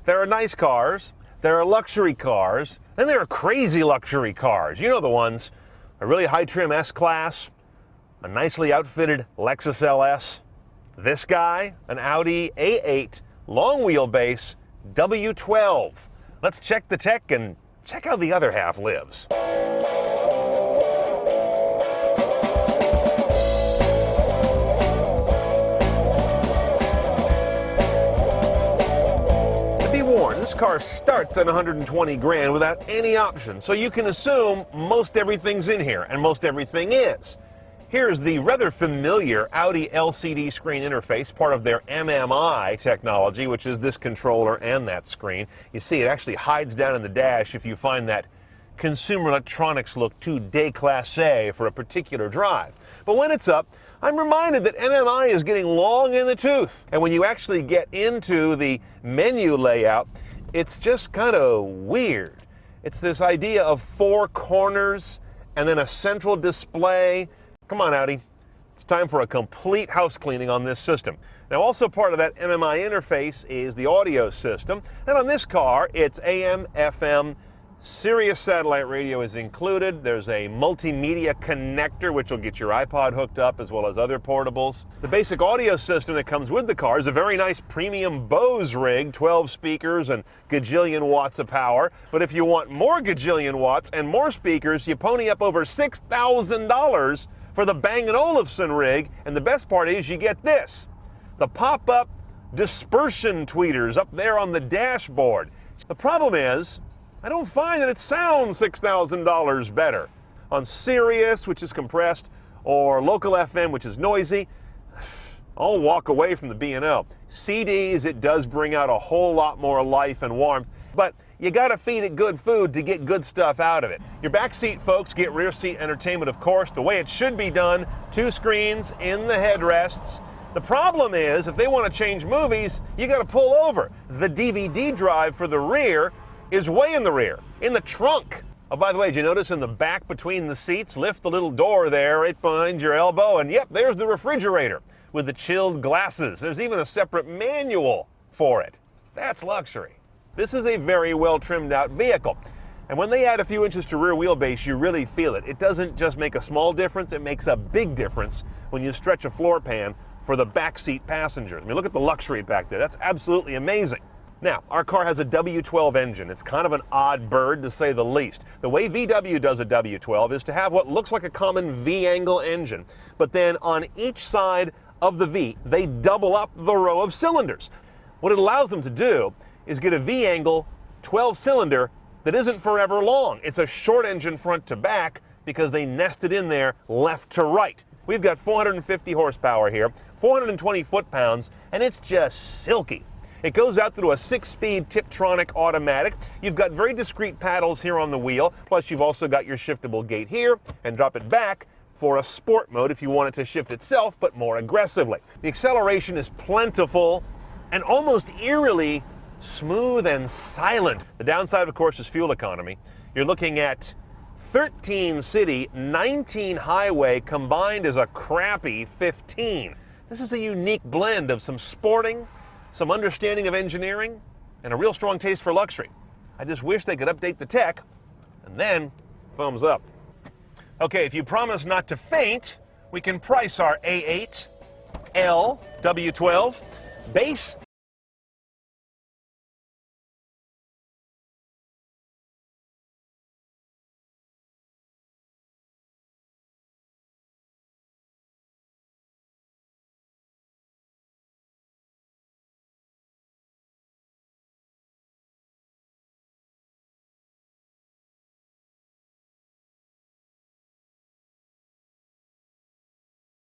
There are nice cars, there are luxury cars, then there are crazy luxury cars. You know the ones. A really high-trim S-Class, a nicely outfitted Lexus LS. This guy, an Audi A8 long wheelbase W12. Let's check the tech and check how the other half lives. This car starts at 120 grand without any options, so you can assume most everything's in here, and most everything is. Here's the rather familiar Audi LCD screen interface, part of their MMI technology, which is this controller and that screen. You see, it actually hides down in the dash if you find that consumer electronics look too déclassé for a particular drive. But when it's up, I'm reminded that MMI is getting long in the tooth. And when you actually get into the menu layout, it's just kind of weird. It's this idea of 4 corners and then a central display. Come on, Audi. It's time for a complete house cleaning on this system. Now, also part of that MMI interface is the audio system. And on this car, it's AM, FM, Sirius satellite radio is included. There's a multimedia connector which will get your iPod hooked up as well as other portables. The basic audio system that comes with the car is a very nice premium Bose rig, 12 speakers and gajillion watts of power. But if you want more gajillion watts and more speakers, you pony up over $6,000 for the Bang & Olufsen rig. And the best part is you get this, the pop-up dispersion tweeters up there on the dashboard. The problem is, I don't find that it sounds $6,000 better. On Sirius, which is compressed, or local FM, which is noisy, I'll walk away from the B&O. CDs, it does bring out a whole lot more life and warmth, but you gotta feed it good food to get good stuff out of it. Your back seat folks get rear seat entertainment, of course, the way it should be done, 2 screens in the headrests. The problem is, if they want to change movies, you gotta pull over. The DVD drive for the rear is way in the rear, in the trunk. Oh, by the way, did you notice in the back between the seats, lift the little door there right behind your elbow, and yep, there's the refrigerator with the chilled glasses. There's even a separate manual for it. That's luxury. This is a very well trimmed out vehicle. And when they add a few inches to rear wheelbase, you really feel it. It doesn't just make a small difference, it makes a big difference when you stretch a floor pan for the backseat passengers. I mean, look at the luxury back there. That's absolutely amazing. Now, our car has a W12 engine. It's kind of an odd bird, to say the least. The way VW does a W12 is to have what looks like a common V-angle engine, but then on each side of the V, they double up the row of cylinders. What it allows them to do is get a V-angle 12-cylinder that isn't forever long. It's a short engine front to back because they nested in there left to right. We've got 450 horsepower here, 420 foot-pounds, and it's just silky. It goes out through a 6-speed Tiptronic automatic. You've got very discrete paddles here on the wheel, plus you've also got your shiftable gate here, and drop it back for a sport mode if you want it to shift itself, but more aggressively. The acceleration is plentiful and almost eerily smooth and silent. The downside, of course, is fuel economy. You're looking at 13 city, 19 highway combined as a crappy 15. This is a unique blend of some sporting, some understanding of engineering, and a real strong taste for luxury. I just wish they could update the tech, and then thumbs up. Okay, if you promise not to faint, we can price our A8 L W12. Base